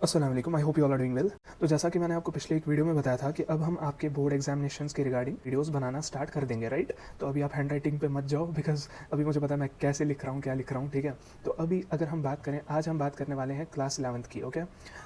अस्सलाम वालेकुम, I hope you all are doing well. तो जैसा कि मैंने आपको पिछले एक वीडियो में बताया था कि अब हम आपके बोर्ड एग्जामिनेशंस के रिगार्डिंग वीडियोस बनाना स्टार्ट कर देंगे, राइट। तो अभी आप हैंड राइटिंग पे मत जाओ, बिकॉज अभी मुझे पता है मैं कैसे लिख रहा हूँ, क्या लिख रहा हूँ, ठीक है। तो अभी अगर हम बात करें, आज हम बात करने वाले हैं क्लास 11th की, ओके।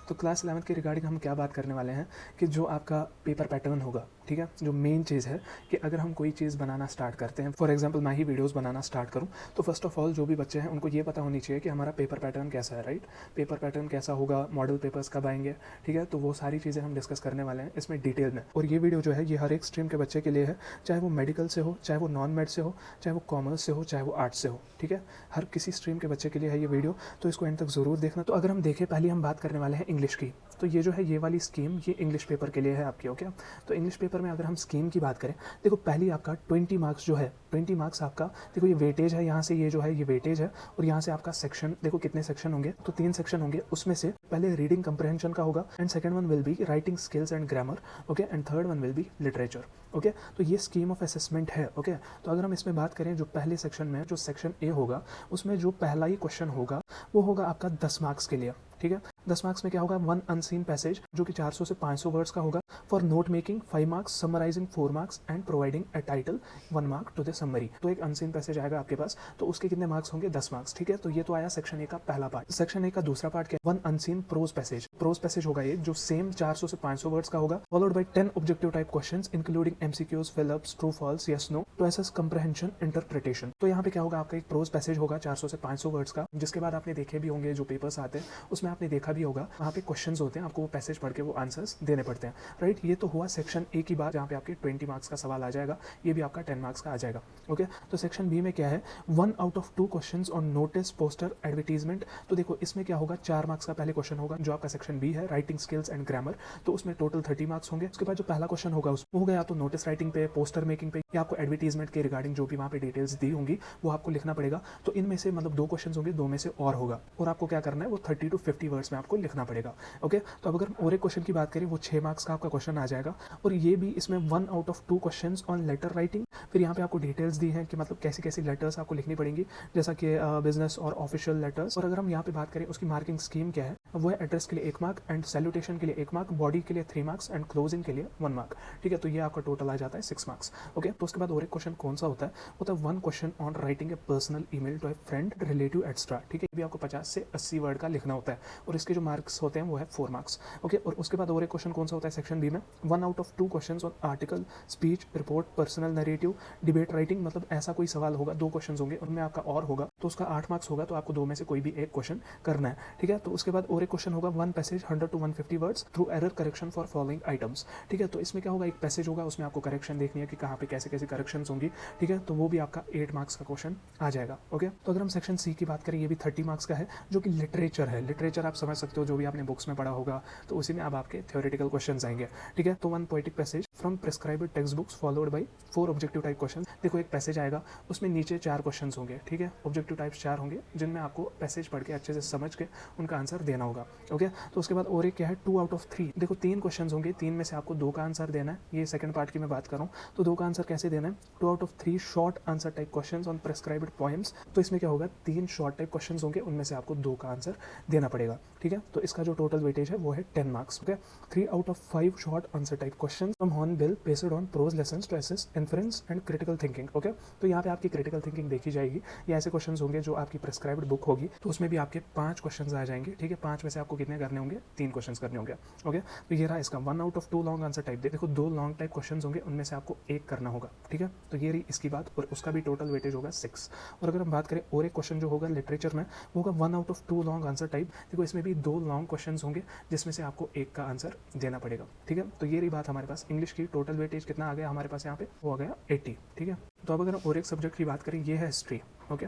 तो क्लास 11th के रिगार्डिंग हम क्या बात करने वाले हैं कि जो आपका पेपर पैटर्न होगा, ठीक है, जो मेन चीज़ है कि अगर हम कोई चीज़ बनाना स्टार्ट करते हैं, फॉर एग्जाम्पल मैं ही वीडियोज़ बनाना स्टार्ट करूँ, तो फर्स्ट ऑफ ऑल जो भी बच्चे हैं उनको ये पता होनी चाहिए कि हमारा पेपर पैटर्न कैसा है, राइट। पेपर पैटर्न कैसा होगा, मॉडल पेपर्स कब आएंगे, ठीक है। तो वो सारी चीज़ें हम डिस्कस करने वाले हैं इसमें डिटेल में। और ये वीडियो जो है ये हर एक स्ट्रीम के बच्चे के लिए है, चाहे वो मेडिकल से हो, चाहे वो नॉन मेड से हो, चाहे वो कॉमर्स से हो, चाहे वो आर्ट्स से हो, ठीक है। हर किसी स्ट्रीम के बच्चे के लिए है ये वीडियो, तो इसको एंड तक ज़रूर देखना। तो अगर हम देखें, पहले हम बात करने वाले हैं इंग्लिश की। तो ये जो है ये वाली स्कीम ये इंग्लिश पेपर के लिए है आपकी, ओके। तो इंग्लिश पेपर में अगर हम स्कीम की बात करें, देखो पहली आपका 20 मार्क्स जो है, 20 मार्क्स आपका, देखो ये वेटेज है, यहाँ से ये जो है ये वेटेज है, और यहाँ से आपका सेक्शन, देखो कितने सेक्शन होंगे, तो 3 सेक्शन होंगे। उसमें से पहले रीडिंग कंप्रहेंशन का होगा, and second one will be writing skills and grammar, okay, and third one will be literature, okay. तो ये स्कीम ऑफ असेसमेंट है, ओके। तो अगर हम इसमें बात करें, जो पहले सेक्शन में जो सेक्शन ए होगा, उसमें जो पहला ही क्वेश्चन होगा वो होगा आपका 10 मार्क्स के लिए, ठीक है। 10 मार्क्स में क्या होगा, वन अनसीन पैसेज जो कि 400 से 500 वर्ड्स का होगा। For note making 5 marks, summarising 4 marks, and providing a title 1 mark to the summary. तो एक अनसीन पैसेज आएगा आपके पास, तो उसके कितने मार्क्स होंगे, 10 मार्क्स, ठीक है। तो ये तो आया सेक्शन ए का पहला पार्ट। सेक्शन ए का दूसरा पार्ट क्या है, one unseen prose passage. Prose passage होगा एक जो सेम 400 से 500 वर्ड्स का होगा, followed by 10 objective type questions including MCQs, fill ups, true false, yes no, to assess comprehension, interpretation. तो यहाँ पे क्या होगा, आपका एक प्रोज पैसेज होगा 400 से 500 वर्ड्स का, जिसके बाद आपने देखे भी होंगे जो पेपर्स आते हैं उसमें आपने देखा भी होगा, वहाँ पे क्वेश्चंस होते हैं, आपको वो पैसेज पढ़ के वो आंसर्स देने पड़ते हैं, राइट। ये तो हुआ सेक्शन ए की बात, जहाँ पे आपके 20 मार्क्स का सवाल आ जाएगा, ये भी आपका 10 मार्क्स का आ जाएगा, ओके। तो सेक्शन बी में क्या है, 1 out of 2 questions on notice, poster, advertisement. तो देखो इसमें क्या होगा, 4 मार्क्स का पहले क्वेश्चन होगा जो आपका सेक्शन बी है, राइटिंग स्किल्स एंड ग्रामर, तो उसमें टोटल 30 मार्क्स होंगे। उसके बाद जो पहला क्वेश्चन होगा वो हो गया तो नोटिस राइटिंग पे, पोस्टर मेकिंग पे, या आपको एडवर्टीजमेंट के रिगार्डिंग जो भी वहाँ पे डिटेल्स दी होंगी वो आपको लिखना पड़ेगा। तो इनमें से मतलब 2 क्वेश्चन होंगे, 2 में से और होगा, और आपको क्या करना है, वो 30 to 50 वर्ड्स में आपको लिखना पड़ेगा, ओके। तो अब अगर और एक क्वेश्चन की बात करें, वो 6 मार्क्स का आपका क्वेश्चन आ जाएगा, और ये भी इसमें 1 out of 2 questions on letter writing. फिर यहाँ पे आपको डिटेल्स दी हैं कि मतलब कैसी कैसी लेटर्स आपको लिखनी पड़ेंगी, जैसा कि बिजनेस और ऑफिशियल लेटर्स। और अगर हम यहाँ पे बात करें उसकी मार्किंग स्कीम क्या है, वो है एड्रेस के लिए 1 मार्क, एंड सैल्यूटेशन के लिए 1 मार्क, बॉडी के लिए 3 मार्क्स, एंड क्लोजिंग के लिए 1 मार्क, ठीक है। तो ये आपका टोटल आ जाता है 6 मार्क्स, ओके। तो उसके बाद और एक क्वेश्चन कौन सा होता है, होता है 1 question on writing a personal email to a friend, relative extra, ठीक है। ये भी आपको 50 से 80 वर्ड का लिखना होता है, और इसके जो मार्क्स होते हैं वो है 4 मार्क्स, ओके। और उसके बाद और एक क्वेश्चन कौन सा होता है सेक्शन बी में, 1 out of 2 question on article, speech, report, personal narrative, debate writing. मतलब ऐसा कोई सवाल होगा, 2 क्वेश्चन होंगे, उनमें आपका और होगा, तो उसका 8 मार्क्स होगा, तो आपको 2 में से कोई भी एक क्वेश्चन करना है, ठीक है। तो उसके बाद और एक क्वेश्चन होगा 1 passage 100 to 150 words through error correction for following items, ठीक है। तो इसमें क्या होगा, एक पैसेज होगा, उसमें आपको करेक्शन देखनी है कि कहाँ पे कैसे कैसे करेक्शन होंगी, ठीक है। तो वो भी आपका 8 मार्क्स का क्वेश्चन आ जाएगा, ओके। तो अगर हम सेक्शन सी की बात करें, ये भी 30 मार्क्स का है, जो कि लिटरेचर है। लिटरेचर आप समझ सकते हो, जो भी आपने बुक्स में पढ़ा होगा, तो उसी में अब आपके थ्योरेटिकल क्वेश्चंस आएंगे, ठीक है। तो 1 poetic passage from prescribed text books followed by 4 objective type question. देखो एक पैसेज आएगा, उसमें नीचे 4 क्वेश्चन होंगे, ठीक है। ऑब्जेक्टिव टाइप्स 4 होंगे, जिनमें आपको पैसेज पढ़ के अच्छे से समझ के उनका आंसर देना होगा, ओके। तो उसके बाद और एक क्या है, 2 आउट ऑफ 3। देखो 3 क्वेश्चन होंगे, 3 में से आपको 2 का आंसर देना है। ये सेकंड पार्ट की मैं बात कर रहा हूँ, तो 2 का आंसर कैसे देना है, 2 out of 3 short answer type question on prescribed poems. तो इसमें क्या होगा, 3 शॉर्ट टाइप क्वेश्चन होंगे, उनमें से आपको 2 का आंसर देना पड़ेगा, ठीक है। तो इसका जो टोटल वेटेज है वो है 10 marks, okay. 3 out of 5 short answer type question from Hornbill based on prose lessons to assess inference and critical thinking, okay. तो यहाँ पे आपकी क्रिटिकल थिंकिंग देखी जाएगी। ये ऐसे क्वेश्चन होंगे जो आपकी प्रिस्क्राइब्ड बुक होगी, तो उसमें भी आपके 5 क्वेश्चन आ जाएंगे, ठीक है। 5 में से आपको कितने करने होंगे, 3 क्वेश्चन करने होंगे, ओके। तो ये रहा इसका 1 out of 2 long answer type. देखो 2 लॉन्ग टाइप क्वेश्चन होंगे, उनमें से आपको एक करना होगा, ठीक है। तो ये रही इसकी बात, और उसका भी टोटल वेटेज होगा 6। और अगर हम बात करें और एक क्वेश्चन जो होगा लिटरेचर में, वो होगा 1 out of 2 long answer type. देखो इसमें भी 2 लॉन्ग क्वेश्चन होंगे, जिसमें से आपको एक का आंसर देना पड़ेगा, ठीक है। तो ये रही बात हमारे पास। इंग्लिश की टोटल वेटेज कितना आ गया हमारे पास यहाँ पे, वो आ गया 80, ठीक है। तो अब अगर हम और एक सब्जेक्ट की बात करें, ये है हिस्ट्री, ओके।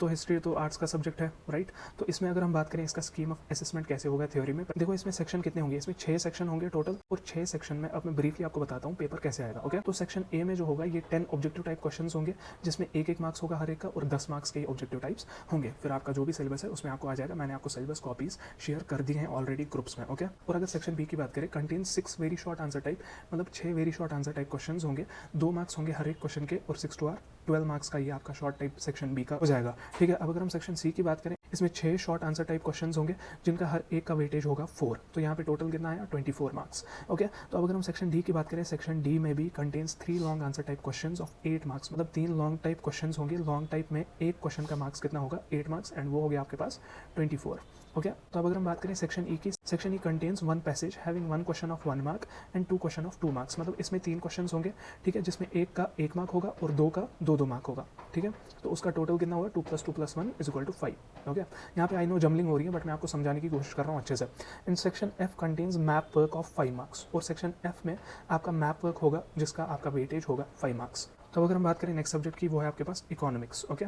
तो हिस्ट्री तो आर्ट्स का सब्जेक्ट है, राइट। तो इसमें अगर हम बात करें इसका स्कीम ऑफ असेसमेंट कैसे होगा थ्योरी में, देखो इसमें सेक्शन कितने होंगे, इसमें 6 सेक्शन होंगे टोटल, और 6 सेक्शन में अब मैं ब्रीफली आपको बताता हूँ पेपर कैसे आएगा, ओके। तो सेक्शन ए में जो होगा ये 10 ऑब्जेक्टिव टाइप क्वेश्चन होंगे, जिसमें 1-1 मार्क्स होगा हर एक का, और 10 मार्क्स के ऑब्जेक्टिव टाइप्स होंगे। फिर आपका जो भी सिलेबस है उसमें आपको आ जाएगा। मैंने आपको सिलेबस कॉपीज शेयर कर दी हैं ऑलरेडी ग्रुप्स में, ओके। और अगर सेक्शन बी की बात करें, contain 6 very short answer type, मतलब 6 very short answer type question होंगे, 2 मार्क्स होंगे हर एक क्वेश्चन के, और 6 to 12 मार्क्स का ये आपका शॉर्ट टाइप सेक्शन बी का हो जाएगा, ठीक है। अब अगर हम सेक्शन सी की बात करें, इसमें 6 शॉर्ट आंसर टाइप क्वेश्चंस होंगे जिनका हर एक का वेटेज होगा 4। तो यहाँ पे टोटल कितना आया 24 मार्क्स। ओके, तो अब अगर हम सेक्शन डी की बात करें, सेक्शन डी में भी contains 3 long answer type questions of 8 marks, मतलब 3 लॉन्ग टाइप क्वेश्चंस होंगे। लॉन्ग टाइप में एक क्वेश्चन का मार्क्स कितना होगा 8 मार्क्स, एंड वो हो गया आपके पास 24। ओके, तो अब अगर हम बात करें सेक्शन ई की, section E contains 1 passage having 1 question of 1 mark and 2 question of 2 marks, मतलब इसमें 3 क्वेश्चन होंगे, ठीक है, जिसमें एक का 1 मार्क होगा और 2 का 2 मार्क होगा, ठीक है। तो उसका टोटल कितना होगा 2 + 2 + 1 = 5। ओके, यहाँ पे आई नो जमलिंग हो रही है बट मैं आपको समझाने की कोशिश कर रहा हूँ अच्छे से। In section F contains map work of 5 marks, और सेक्शन एफ में आपका मैप वर्क होगा जिसका आपका वेटेज होगा 5 मार्क्स। तो अगर हम बात करें नेक्स्ट सब्जेक्ट की, वो है आपके पास इकोनॉमिक्स। ओके,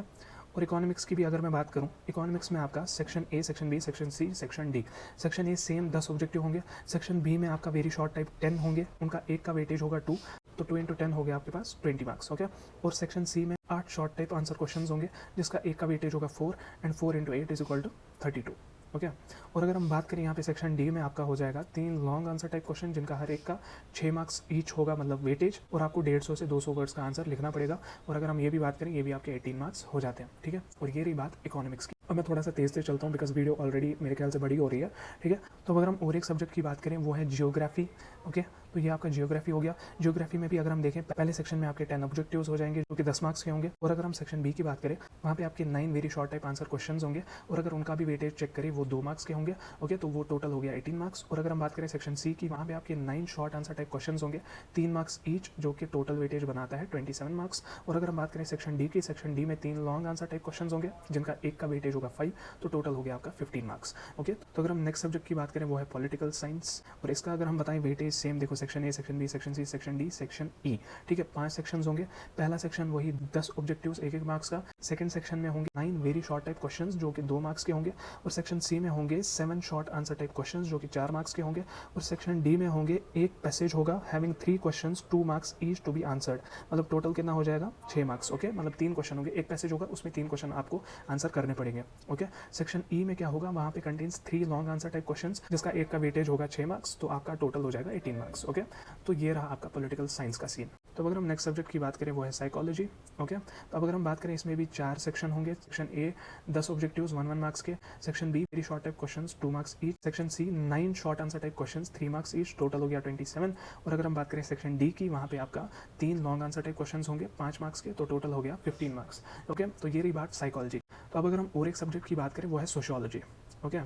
और इकोनॉमिक्स की भी अगर मैं बात करूं, इकोनॉमिक्स में आपका section A, section B, section C, section D. Section A same 10 objective होंगे, सेक्शन बी में आपका वेरी शॉर्ट टाइप 10 होंगे, उनका एक का वेटेज होगा 2, तो 2 × 10 हो गया आपके पास 20 मार्क्स। ओके, और सेक्शन सी में 8 शॉर्ट टाइप आंसर क्वेश्चन होंगे जिसका एक का वेटेज होगा 4, एंड 4 × 8 = 32। ओके, और अगर हम बात करें यहाँ पे सेक्शन डी में आपका हो जाएगा 3 लॉन्ग आंसर टाइप क्वेश्चन जिनका हर एक का 6 मार्क्स ईच होगा, मतलब वेटेज, और आपको 150 से 200 वर्ड्स का आंसर लिखना पड़ेगा। और अगर हम ये भी बात करें, ये भी आपके 18 मार्क्स हो जाते हैं, ठीक है। और ये रही बात इकोनॉमिक्स की। अब मैं थोड़ा सा तेज चलता हूँ बिकॉज वीडियो ऑलरेडी मेरे ख्याल से बड़ी हो रही है, ठीक है। तो अगर हम और एक सब्जेक्ट की बात करें, वो है जियोग्राफी। ओके, तो ये आपका जियोग्राफी हो गया। जियोग्राफी में भी अगर हम देखें, पहले सेक्शन में आपके 10 ऑब्जेक्टिव्स हो जाएंगे जो कि 10 मार्क्स के होंगे। और अगर हम सेक्शन बी की बात करें, वहाँ पे आपके 9 very short type answer question होंगे, और अगर उनका भी वेटेज चेक करें वो 2 मार्क्स के होंगे। ओके, तो वो टोटल हो गया 18 मार्क्स। और अगर हम बात करें सेक्शन सी की, वहाँ पे आपके 9 शॉर्ट आंसर टाइप क्वेश्चन होंगे, 3 मार्क्स ईच, जो कि टोटल वेटेज बनाता है 27 मार्क्स। और अगर हम बात करें सेक्शन डी की, सेक्शन डी में 3 लॉन्ग आंसर टाइप क्वेश्चन होंगे जिनका एक का वेटेज होगा 5, तो टोटल हो गया आपका 15 मार्क्स। ओके, तो अगर हम नेक्स्ट सब्जेक्ट की बात करें, वो है पॉलिटिकल साइंस, और इसका अगर हम बताएं वेटेज सेम, देखो section A, section B, section C, section D, section E, ठीक है, 5 सेक्शंस होंगे। पहला सेक्शन वही 10 ऑब्जेक्टिव्स 1-1 मार्क्स का। सेकंड सेक्शन में होंगे 9 वेरी शॉर्ट टाइप क्वेश्चंस जो कि 2 मार्क्स के होंगे, और सेक्शन सी में होंगे 7 शॉर्ट आंसर टाइप क्वेश्चंस जो कि 4 मार्क्स के होंगे, और सेक्शन डी में होंगे एक पैसेज होगा having 3 questions 2 marks each to be answered, मतलब टोटल कितना हो जाएगा 6 मार्क्स। ओके, मतलब 3 क्वेश्चन होंगे, एक पैसेज होगा, उसमें 3 क्वेश्चन आपको आंसर करने पड़ेंगे। ओके, सेक्शन ई में क्या होगा, वहाँ पे contains 3 long answer type questions जिसका एक का वेटेज होगा 6 मार्क्स, तो आपका टोटल हो जाएगा 18 मार्क्स। ओके, तो ये रहा आपका पॉलिटिकल साइंस का सीन। तो अगर हम नेक्स्ट सब्जेक्ट की बात करें, वो है साइकोलॉजी। ओके, तो अब अगर हम बात करें, इसमें भी 4 सेक्शन होंगे। सेक्शन ए 10 ऑब्जेक्टिव्स 1-1 मार्क्स के, section B very short type questions 2 marks each, section C 9 short answer type questions 3 marks each, total हो गया 27। और अगर हम बात करें सेक्शन डी की, वहाँ पे आपका 3 लॉन्ग आंसर टाइप क्वेश्चंस होंगे 5 मार्क्स के, तो टोटल हो गया 15 मार्क्स। ओके, तो ये रही बात साइकोलॉजी। तो अब अगर हम और एक सब्जेक्ट की बात करें, वो है सोशियोलॉजी। ओके,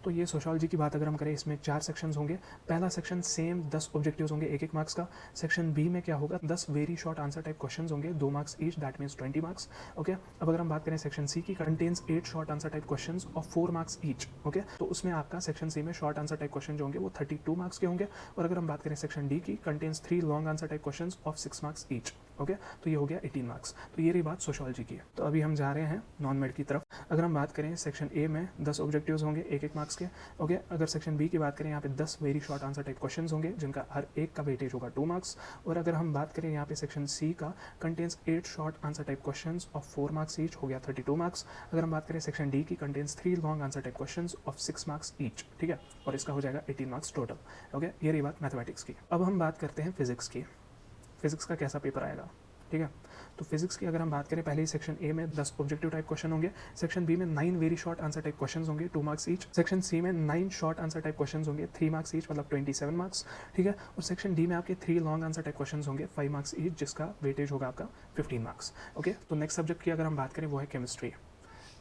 तो ये सोशियोलॉजी की बात अगर हम करें, इसमें 4 सेक्शंस होंगे। पहला सेक्शन सेम 10 ऑब्जेक्टिव्स होंगे 1-1 मार्क्स का। सेक्शन बी में क्या होगा, 10 very short answer type questions होंगे 2 marks each, that means 20 marks. Okay, अब अगर हम बात करें सेक्शन सी की, contains 8 short answer type questions of 4 marks each. Okay, तो उसमें आपका सेक्शन सी में शॉर्ट आंसर टाइप क्वेश्चन जो होंगे वो 32 मार्क्स के होंगे। और अगर हम बात करें सेक्शन डी की, contains 3 long answer type questions of 6 marks each. Okay, तो ये हो गया 18 मार्क्स। तो ये रही बात सोशियोलॉजी की। तो अभी हम जा रहे हैं नॉन मेड की तरफ। अगर हम बात करें, सेक्शन ए में 10 ऑब्जेक्टिव्स होंगे 1-1 मार्क्स के। ओके, अगर सेक्शन बी की बात करें, यहाँ पे 10 very short answer type questions होंगे जिनका हर एक का वेटेज होगा 2 मार्क्स। और अगर हम बात करें यहाँ पे सेक्शन सी का, contains 8 short answer type questions of 4 marks each, हो गया 32 मार्क्स। अगर हम बात करें सेक्शन डी की, contains 3 long answer type questions of 6 marks each, ठीक है, और इसका हो जाएगा 18 मार्क्स टोटल। ओके, ये रही बात मैथमेटिक्स की। अब हम बात करते हैं फिजिक्स की। फिजिक्स का कैसा पेपर आएगा, ठीक है। तो फिजिक्स की अगर हम बात करें, पहले ही सेक्शन ए में 10 ऑब्जेक्टिव टाइप क्वेश्चन होंगे। सेक्शन बी में 9 very short answer type questions होंगे 2 मार्क्स ईच। सेक्शन सी में 9 शॉर्ट आंसर टाइप क्वेश्चंस होंगे 3 मार्क्स ईच, मतलब 27 मार्क्स, ठीक है। और सेक्शन डी में आपके 3 लॉन्ग आंसर टाइप क्वेश्चंस होंगे 5 मार्क्स ईच, जिसका वेटेज होगा आपका 15 मार्क्स। ओके, तो नेक्स्ट सब्जेक्ट की अगर हम बात करें, वो है केमिस्ट्री।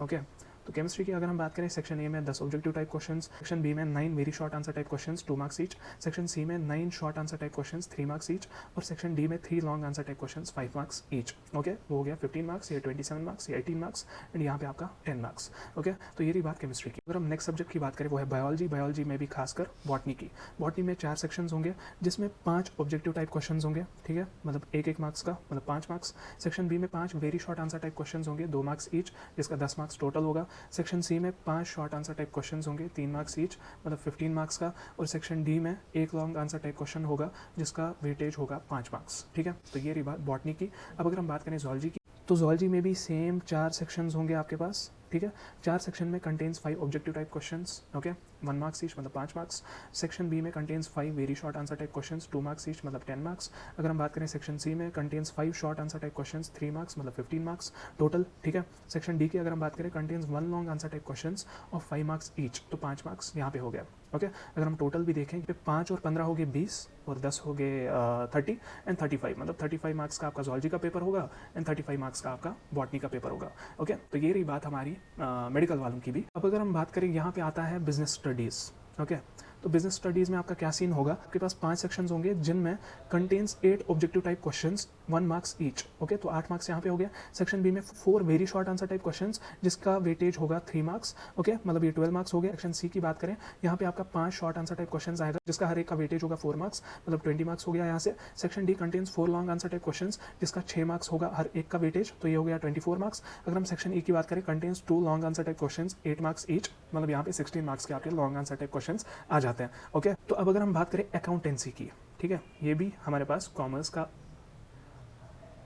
ओके, तो केमिस्ट्री की अगर हम बात करें, सेक्शन ए में 10 objective type questions, section B में 9 very short answer type questions 2 marks each, section C में 9 short answer type questions 3 marks each, और सेक्शन डी में 3 long answer type questions 5 marks each. Okay, वो हो गया 15 marks, ये 27 marks, ये 18 marks, and यहाँ पे आपका 10 मार्क्स। ओके, तो ये रही बात केमिस्ट्री की। अगर हम नेक्स्ट सब्जेक्ट की बात करें, वो है बायोलॉजी। बायोलॉजी में भी खासकर बॉटनी की। बॉटनी में 4 सेक्शंस होंगे जिसमें 5 ऑब्जेक्टिव टाइप क्वेश्चंस होंगे, ठीक है, मतलब 1-1 मार्क्स का, मतलब 5 मार्क्स। सेक्शन बी में 5 very short answer type questions होंगे 2 मार्क्स ईच, जिसका 10 मार्क्स टोटल होगा। सेक्शन सी में 5 शॉर्ट आंसर टाइप क्वेश्चंस होंगे 3 मार्क्स ईच, मतलब 15 मार्क्स का। और सेक्शन डी में 1 लॉन्ग आंसर टाइप क्वेश्चन होगा जिसका वेटेज होगा 5 मार्क्स, ठीक है। तो ये रही बात बॉटनी की। अब अगर हम बात करें ज़ूलॉजी की, तो ज़ूलॉजी में भी सेम 4 सेक्शंस होंगे आपके पास, ठीक है। 4 सेक्शन में contains 5 objective type questions. Okay, 1 marks each मतलब 5 मार्क्स। सेक्शन बी में contains 5 very short answer type questions 2 marks each मतलब 10 मार्क्स। अगर हम बात करें सेक्शन सी में contains 5 short answer type questions 3 marks मतलब 15 मार्क्स टोटल, ठीक है। सेक्शन डी की अगर हम बात करें contains 1 long answer type questions of 5 marks each, तो 5 मार्क्स यहाँ पे हो गया, ओके। अगर हम टोटल भी देखें तो 5 और 15 हो गए 20 और 10 हो गए 30 एंड 35 मतलब 35 मार्क्स का आपका जूलॉजी का पेपर होगा एंड 35 मार्क्स का आपका बॉटनी का पेपर होगा, ओके। तो ये रही बात हमारी मेडिकल वालों की भी। अब अगर हम बात करें यहाँ पे आता है बिजनेस स्टडीज़, ओके। तो बिजनेस स्टडीज़ में आपका क्या सीन होगा, आपके पास 5 सेक्शंस होंगे जिनमें contains 8 objective type questions 1 marks each, okay. तो 8 मार्क्स यहाँ पे हो गया। सेक्शन बी में 4 very short answer type questions जिसका वेटेज होगा 3 मार्क्स, ओके, मतलब ये 12 मार्क्स हो गया। सेक्शन सी की बात करें यहाँ पे आपका 5 शॉर्ट आंसर टाइप क्वेश्चंस आएगा जिसका हर एक का वेटेज होगा 4 मार्क्स मतलब 20 मार्क्स हो गया यहाँ से। Section D contains 4 long answer type questions जिसका 6 मार्क्स होगा हर एक का वेटेज, तो ये हो गया 24 मार्क्स। अगर हम सेक्शन ई की बात करें contains 2 long answer type questions 8 marks each मतलब यहाँ पे 16 मार्क्स के आपके लॉन्ग आंसर टाइप क्वेश्चंस आ जाते हैं, ओके। तो अब अगर हम बात करें अकाउंटेंसी की, ठीक है, ये भी हमारे पास कॉमर्स का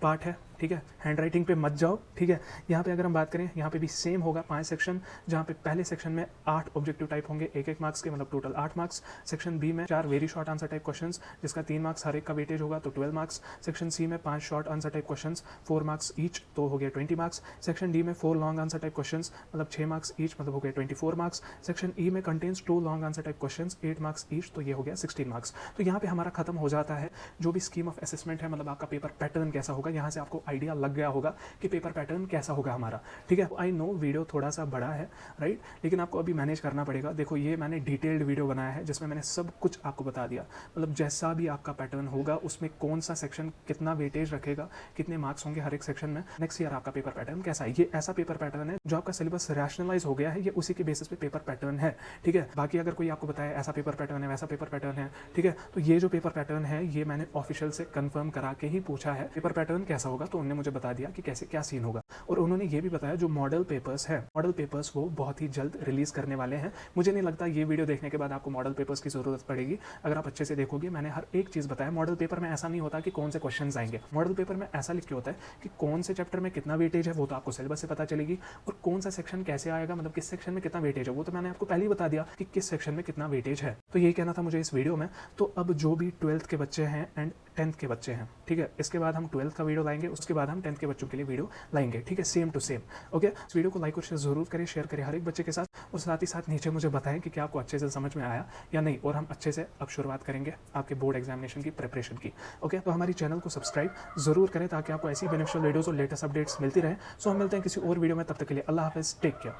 पार्ट है, ठीक है। हैंड राइटिंग पे मत जाओ, ठीक है। यहाँ पे अगर हम बात करें यहाँ पे भी सेम होगा 5 सेक्शन, जहाँ पे पहले सेक्शन में 8 ऑब्जेक्टिव टाइप होंगे 1-1 मार्क्स के मतलब टोटल 8 मार्क्स। सेक्शन बी में 4 very short answer type questions जिसका 3 मार्क्स हर एक का वेटेज होगा तो 12 मार्क्स। सेक्शन सी में 5 short answer type questions 4 marks each तो हो गया 20 मार्क्स। सेक्शन डी में 4 लॉन्ग आंसर टाइप क्वेश्चंस मतलब 6 मार्क्स ईच मतलब हो गया 24 मार्क्स। सेक्शन ई में contains 2 long answer type questions 8 marks each तो ये हो गया 16 मार्क्स। तो यहाँ पे हमारा खत्म हो जाता है जो भी स्कीम ऑफ असेसमेंट है, मतलब आपका पेपर पैटर्न कैसा होगा। यहाँ से आपको आइडिया लग गया होगा कि पेपर पैटर्न कैसा होगा हमारा, ठीक है। आई नो वीडियो थोड़ा सा बड़ा है, राइट, लेकिन आपको अभी मैनेज करना पड़ेगा। देखो ये मैंने डिटेल्ड वीडियो बनाया है जिसमें मैंने सब कुछ आपको बता दिया, मतलब जैसा भी आपका पैटर्न होगा उसमें कौन सा सेक्शन कितना वेटेज रखेगा, कितने मार्क्स होंगे हर एक सेक्शन में, नेक्स्ट ईयर आपका पेपर पैटर्न कैसा है। ये ऐसा पेपर पैटर्न है जो आपका सिलेबस रैशनलाइज हो गया है, ये उसी के बेसिस पे पेपर पैटर्न है, ठीक है। बाकी अगर कोई आपको बताए ऐसा पेपर पैटर्न है वैसा पेपर पैटर्न है, ठीक है, तो ये जो पेपर पैटर्न है ये मैंने ऑफिशियल से कंफर्म करा के ही पूछा है पेपर पैटर्न कैसा होगा, तो उन्होंने मुझे बता दिया कि कैसे क्या सीन होगा। और उन्होंने ये भी बताया जो मॉडल पेपर्स है, मॉडल पेपर्स वो बहुत ही जल्द रिलीज करने वाले हैं। मुझे नहीं लगता ये वीडियो देखने के बाद आपको मॉडल पेपर्स की जरूरत पड़ेगी। अगर आप अच्छे से देखोगे मैंने हर एक चीज बताया। मॉडल पेपर में ऐसा नहीं होता कि कौन से क्वेश्चंस आएंगे, मॉडल पेपर में ऐसा लिख के होता है कि कौन से चैप्टर में कितना वेटेज है वो तो आपको सिलेबस से पता चलेगी, और कौन सा सेक्शन कैसे आएगा, मतलब किस सेक्शन में कितना वेटेज है वो तो मैंने आपको पहले ही बता दिया कि किस सेक्शन में कितना वेटेज है। तो यही कहना था मुझे इस वीडियो में। तो अब जो भी 12th के बच्चे हैं एंड 10th के बच्चे हैं, ठीक है, इसके बाद हम 12th का वीडियो लाएंगे, उसके बाद हम 10th के बच्चों के लिए वीडियो लाएंगे, ठीक है, सेम टू सेम, ओके। इस वीडियो को लाइक और जरूर करें, शेयर करें हर एक बच्चे के साथ, और साथ ही साथ नीचे मुझे बताएं कि क्या आपको अच्छे से समझ में आया या नहीं, और हम अच्छे से अब शुरुआत करेंगे आपके बोर्ड एग्जामिनेशन की प्रिपरेशन की, ओके। तो हमारी चैनल को सब्सक्राइब जरूर करें ताकि आपको ऐसी बेनिफिशियल वीडियोस और लेटेस्ट अपडेट्स मिलती रहे। सो हम मिलते हैं किसी और वीडियो में, तब तक के लिए अल्लाह हाफिज़, टेक केयर।